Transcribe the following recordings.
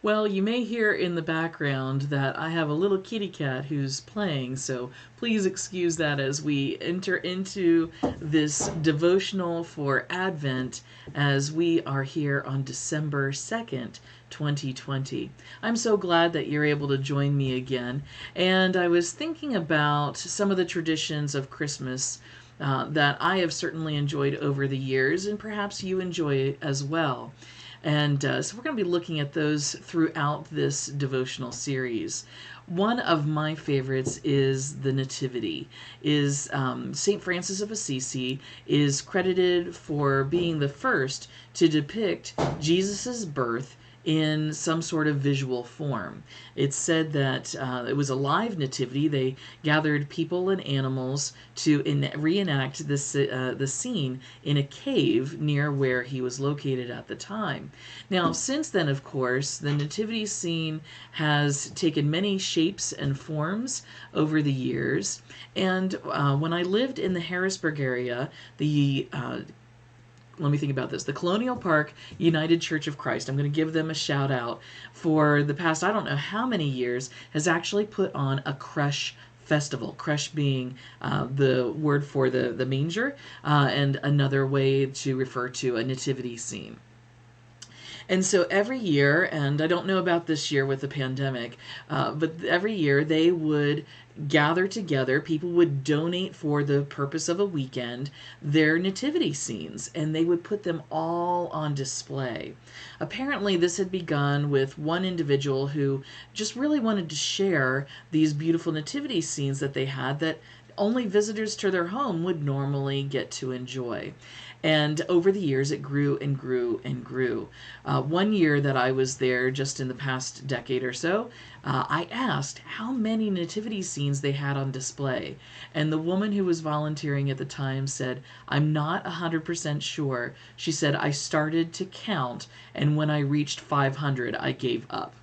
Well, you may hear in the background that I have a little kitty cat who's playing, so please excuse that as we enter into this devotional for Advent as we are here on December 2nd, 2020. I'm so glad that you're able to join me again, and I was thinking about some of the traditions of Christmas that I have certainly enjoyed over the years, and perhaps you enjoy as well. And so we're going to be looking at those throughout this devotional series. One of my favorites is the Nativity. Is Saint Francis of Assisi is credited for being the first to depict Jesus's birth in some sort of visual form. It's said that it was a live nativity. They gathered people and animals to reenact the scene in a cave near where he was located at the time. Now, since then, of course, the nativity scene has taken many shapes and forms over the years. And when I lived in the Harrisburg area, the let me think about this. The Colonial Park United Church of Christ, I'm going to give them a shout out, for the past I don't know how many years, has actually put on a creche festival. Creche being the word for the manger, and another way to refer to a nativity scene. And so every year, and I don't know about this year with the pandemic, but every year they would gather together, people would donate for the purpose of a weekend their nativity scenes, and they would put them all on display. Apparently, this had begun with one individual who just really wanted to share these beautiful nativity scenes that they had that only visitors to their home would normally get to enjoy. And over the years, it grew and grew and grew. One year that I was there, just in the past decade or so, I asked how many nativity scenes they had on display. And the woman who was volunteering at the time said, "I'm not 100% sure." She said, "I started to count, and when I reached 500, I gave up."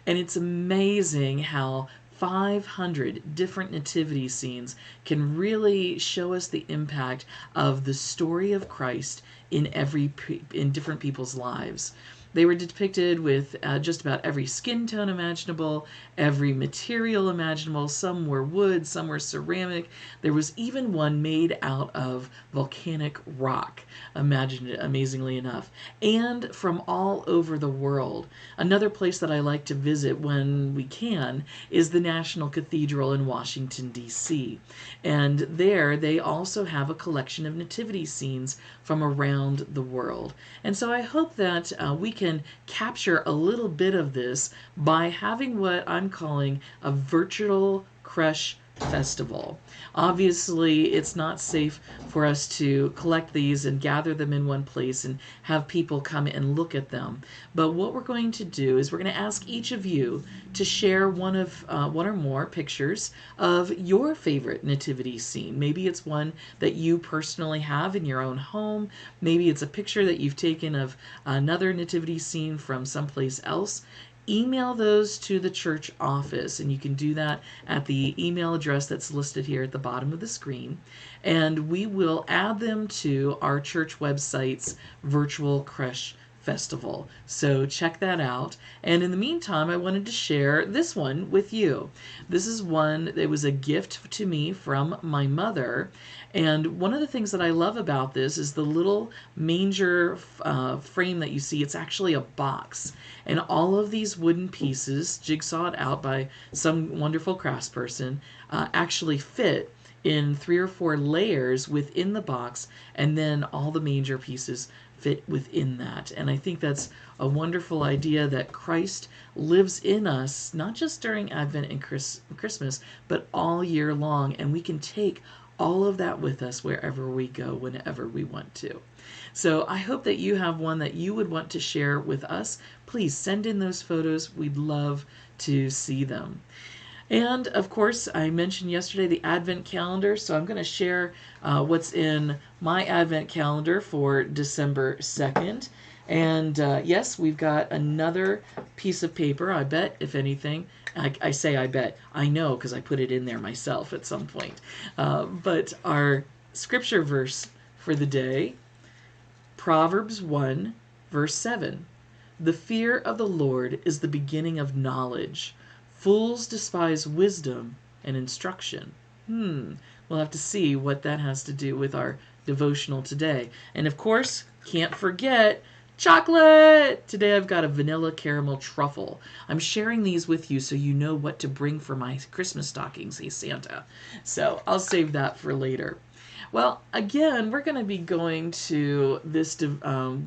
And it's amazing how 500 different nativity scenes can really show us the impact of the story of Christ in in different people's lives. They were depicted with just about every skin tone imaginable, every material imaginable. Some were wood, some were ceramic. There was even one made out of volcanic rock, amazingly enough, and from all over the world. Another place that I like to visit when we can is the National Cathedral in Washington, D.C. And there they also have a collection of nativity scenes from around the world. And so I hope that we can capture a little bit of this by having what I'm calling a virtual creche festival. Obviously, it's not safe for us to collect these and gather them in one place and have people come and look at them. But what we're going to do is we're going to ask each of you to share one or more pictures of your favorite nativity scene. Maybe it's one that you personally have in your own home. Maybe it's a picture that you've taken of another nativity scene from someplace else. Email those to the church office, and you can do that at the email address that's listed here at the bottom of the screen, and we will add them to our church website's virtual creche festival. So check that out. And in the meantime, I wanted to share this one with you. This is one that was a gift to me from my mother. And one of the things that I love about this is the little manger frame that you see. It's actually a box. And all of these wooden pieces, jigsawed out by some wonderful craftsperson, actually fit in 3 or 4 layers within the box, and then all the manger pieces fit within that. And I think that's a wonderful idea that Christ lives in us, not just during Advent and Christmas, but all year long, and we can take all of that with us wherever we go, whenever we want to. So I hope that you have one that you would want to share with us. Please send in those photos. We'd love to see them. And of course, I mentioned yesterday the Advent calendar, so I'm going to share what's in my Advent calendar for December 2nd. And yes, we've got another piece of paper, I bet, if anything. I say I bet. I know because I put it in there myself at some point. But our scripture verse for the day, Proverbs 1, verse 7. The fear of the Lord is the beginning of knowledge. Fools despise wisdom and instruction. We'll have to see what that has to do with our devotional today. And of course, can't forget chocolate! Today I've got a vanilla caramel truffle. I'm sharing these with you so you know what to bring for my Christmas stockings, hey Santa. So I'll save that for later. Well, again, we're going to be going to this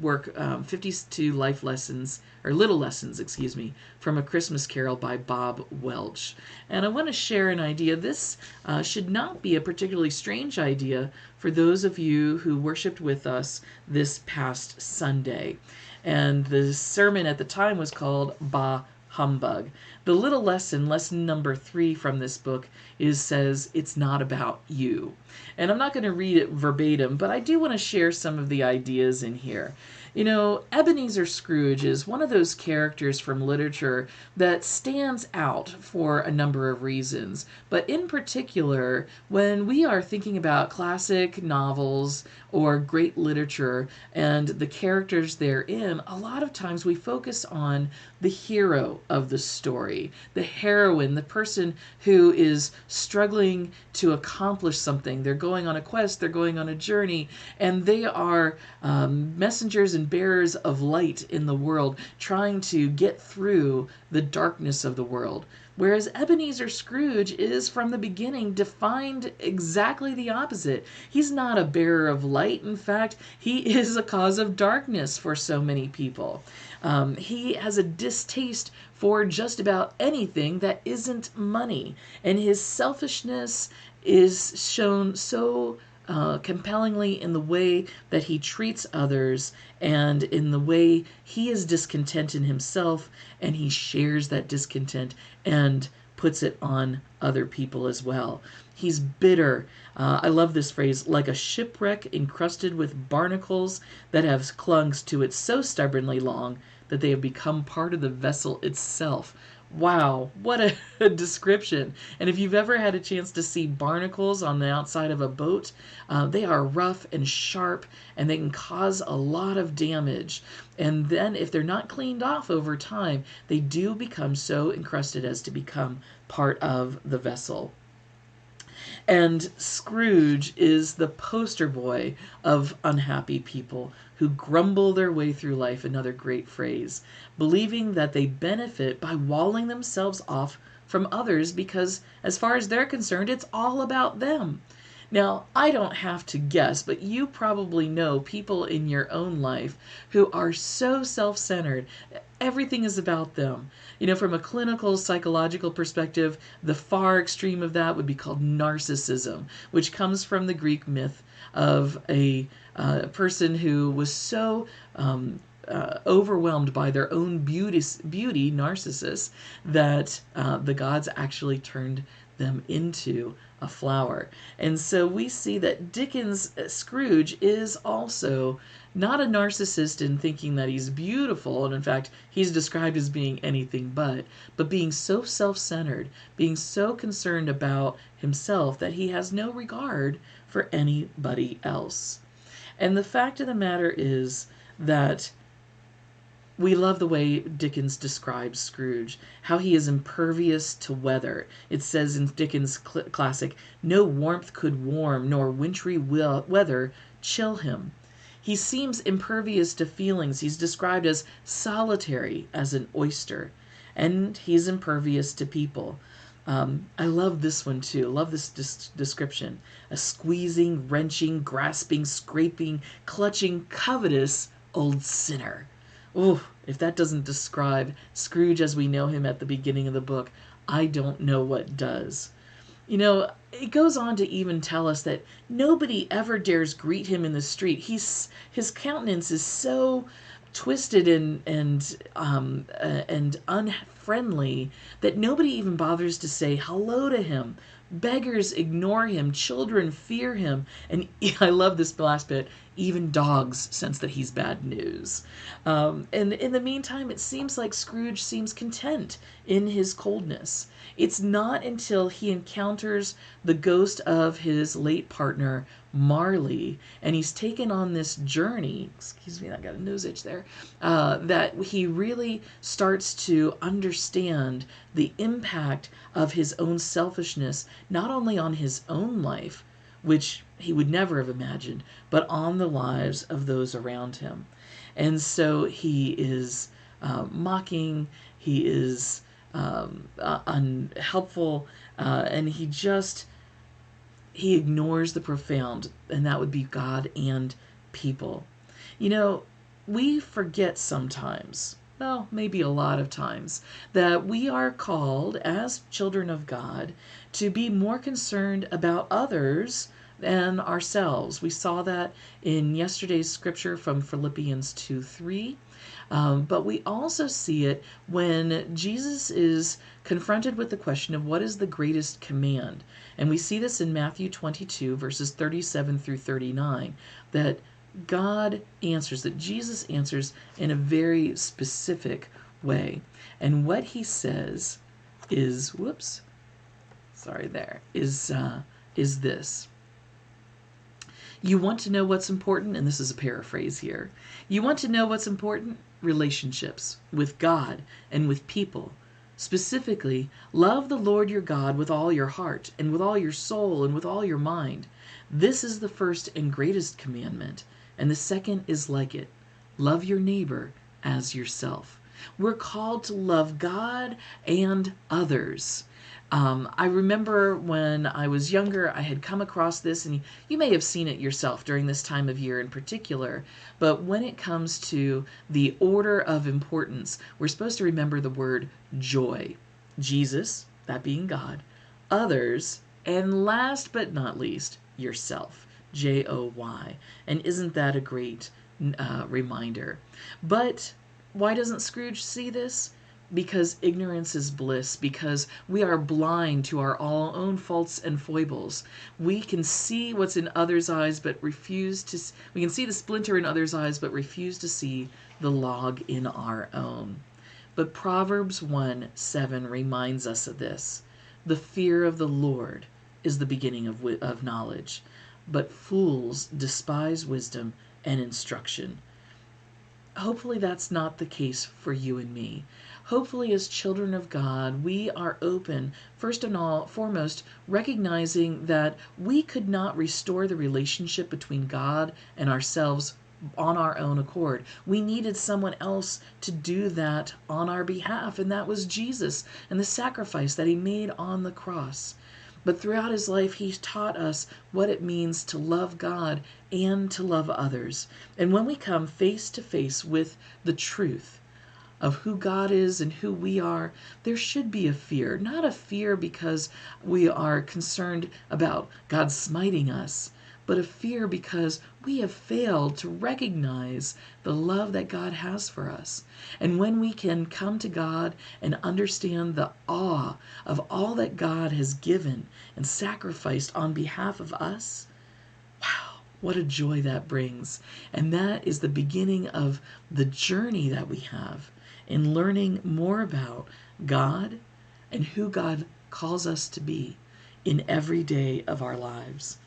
work, 52 life lessons, or little lessons, excuse me, from A Christmas Carol by Bob Welch. And I want to share an idea. This should not be a particularly strange idea for those of you who worshiped with us this past Sunday. And the sermon at the time was called Bah Humbug. The little lesson number 3 from this book says, it's not about you. And I'm not going to read it verbatim, but I do want to share some of the ideas in here. You know, Ebenezer Scrooge is one of those characters from literature that stands out for a number of reasons. But in particular, when we are thinking about classic novels or great literature and the characters therein, a lot of times we focus on the hero of the story, the heroine, the person who is struggling to accomplish something. They're going on a quest, they're going on a journey, and they are messengers and bearers of light in the world, trying to get through the darkness of the world. Whereas Ebenezer Scrooge is, from the beginning, defined exactly the opposite. He's not a bearer of light. In fact, he is a cause of darkness for so many people. He has a distaste for just about anything that isn't money. And his selfishness is shown so compellingly in the way that he treats others and in the way he is discontent in himself, and he shares that discontent and puts it on other people as well. He's bitter. I love this phrase, like a shipwreck encrusted with barnacles that have clung to it so stubbornly long that they have become part of the vessel itself. Wow, what a description. And if you've ever had a chance to see barnacles on the outside of a boat, they are rough and sharp, and they can cause a lot of damage. And then if they're not cleaned off over time, they do become so encrusted as to become part of the vessel. And Scrooge is the poster boy of unhappy people who grumble their way through life, another great phrase, believing that they benefit by walling themselves off from others because, as far as they're concerned, it's all about them. Now, I don't have to guess, but you probably know people in your own life who are so self-centered. Everything is about them. You know, from a clinical psychological perspective, the far extreme of that would be called narcissism, which comes from the Greek myth of a person who was so overwhelmed by their own beauty, Narcissus, that the gods actually turned them into a flower. And so we see that Dickens' Scrooge is also not a narcissist in thinking that he's beautiful, and in fact, he's described as being anything but being so self-centered, being so concerned about himself that he has no regard for anybody else. And the fact of the matter is that we love the way Dickens describes Scrooge, how he is impervious to weather. It says in Dickens' classic, "No warmth could warm, nor wintry weather chill him." He seems impervious to feelings. He's described as solitary as an oyster, and he's impervious to people. I love this one too. I love this description. A squeezing, wrenching, grasping, scraping, clutching, covetous old sinner. Oh, if that doesn't describe Scrooge as we know him at the beginning of the book, I don't know what does. You know, it goes on to even tell us that nobody ever dares greet him in the street. His countenance is so twisted and unfriendly that nobody even bothers to say hello to him. Beggars ignore him. Children fear him. And I love this last bit. Even dogs sense that he's bad news. And in the meantime, it seems like Scrooge seems content in his coldness. It's not until he encounters the ghost of his late partner, Marley, and he's taken on this journey. Excuse me, I got a nose itch there. That he really starts to understand the impact of his own selfishness, not only on his own life, which he would never have imagined, but on the lives of those around him. And so he is mocking, he is unhelpful, and he ignores the profound, and that would be God and people. You know, we forget sometimes, well, maybe a lot of times, that we are called as children of God to be more concerned about others than ourselves. We saw that in yesterday's scripture from Philippians 2:3. But we also see it when Jesus is confronted with the question of what is the greatest command. And we see this in Matthew 22, verses 37 through 39, that God answers, that Jesus answers in a very specific way. And what he says is, is this. You want to know what's important? And this is a paraphrase here. You want to know what's important? Relationships with God and with people. Specifically, love the Lord your God with all your heart and with all your soul and with all your mind. This is the first and greatest commandment. And the second is like it. Love your neighbor as yourself. We're called to love God and others. I remember when I was younger, I had come across this, and you may have seen it yourself during this time of year in particular. But when it comes to the order of importance, we're supposed to remember the word joy. Jesus, that being God, others, and last but not least, yourself. Joy. And isn't that a great reminder? But why doesn't Scrooge see this? Because ignorance is bliss, because we are blind to our own faults and foibles. We can see what's in others' eyes, but we can see the splinter in others' eyes, but refuse to see the log in our own. But Proverbs 1:7 reminds us of this. The fear of the Lord is the beginning of knowledge, but fools despise wisdom and instruction. Hopefully that's not the case for you and me. Hopefully, as children of God, we are open, first and foremost, recognizing that we could not restore the relationship between God and ourselves on our own accord. We needed someone else to do that on our behalf, and that was Jesus and the sacrifice that he made on the cross. But throughout his life, he taught us what it means to love God and to love others. And when we come face to face with the truth of who God is and who we are, there should be a fear. Not a fear because we are concerned about God smiting us, but a fear because we have failed to recognize the love that God has for us. And when we can come to God and understand the awe of all that God has given and sacrificed on behalf of us, wow, what a joy that brings. And that is the beginning of the journey that we have in learning more about God and who God calls us to be in every day of our lives.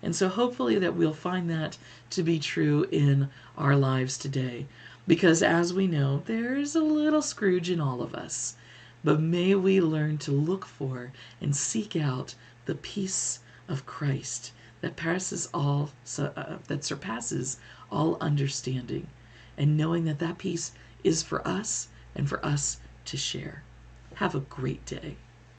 And so hopefully that we'll find that to be true in our lives today. Because as we know, there is a little Scrooge in all of us. But may we learn to look for and seek out the peace of Christ that surpasses all understanding. And knowing that that peace is for us and for us to share. Have a great day.